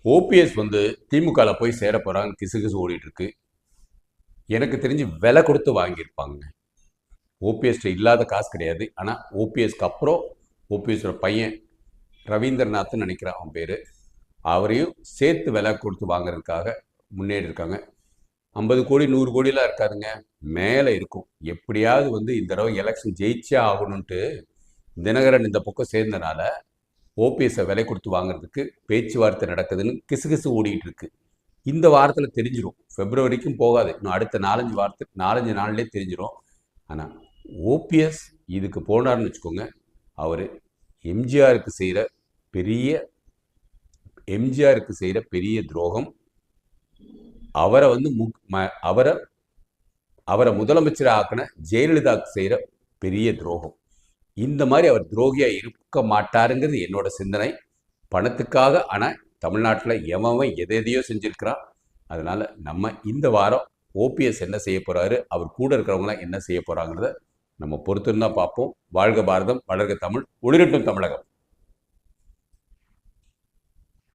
OPS வந்து திமுகவில் போய் சேர போகிறாங்க, கிசுகிசு ஓடிட்டு இருக்கு. எனக்கு தெரிஞ்சு விலை கொடுத்து வாங்கியிருப்பாங்க. ஓபிஎஸ் இல்லாத காசு கிடையாது. ஆனால் ஓபிஎஸ்க்கு அப்புறம் ஓபிஎஸோட பையன் ரவீந்திரநாத்னு நினைக்கிறேன் அவன் பேர், அவரையும் சேர்த்து விலை கொடுத்து வாங்குறதுக்காக முன்னேறி இருக்காங்க. 50 கோடி 100 கோடிலாம் இருக்காதுங்க, மேலே இருக்கும். எப்படியாவது வந்து இந்த தடவை எலெக்ஷன் ஜெயிச்சே ஆகணும்ன்ட்டு தினகரன் இந்த பக்கம் சேர்ந்தனால ஓபிஎஸை விலை கொடுத்து வாங்குறதுக்கு பேச்சுவார்த்தை நடக்குதுன்னு கிசுகிசு ஓடிட்டு இருக்கு. இந்த வாரத்தில் தெரிஞ்சிடும். பிப்ரவரிக்கும் போகாது, இன்னும் அடுத்த 4-5 நாள்லேயே தெரிஞ்சிடும். ஆனால் ஓபிஎஸ் இதுக்கு போனார்னு வச்சுக்கோங்க, அவர் எம்ஜிஆருக்கு செய்கிற பெரிய துரோகம். அவரை வந்து அவரை முதலமைச்சர் ஆக்கின ஜெயலலிதாவுக்கு செய்கிற பெரிய துரோகம். இந்த மாதிரி அவர் துரோகியாக இருக்க மாட்டாருங்கிறது என்னோட சிந்தனை. பணத்துக்காக ஆனால் தமிழ்நாட்டில் எவன் எதையோ செஞ்சுருக்கிறான். அதனால் நம்ம இந்த வாரம் ஓபிஎஸ் என்ன செய்ய போகிறாரு, அவர் கூட இருக்கிறவங்களாம் என்ன செய்ய போகிறாங்கிறத நம்ம பொறுத்திருந்தா பார்ப்போம். வாழ்க பாரதம், வளர்க தமிழ், ஒளிரட்டும் தமிழகம்.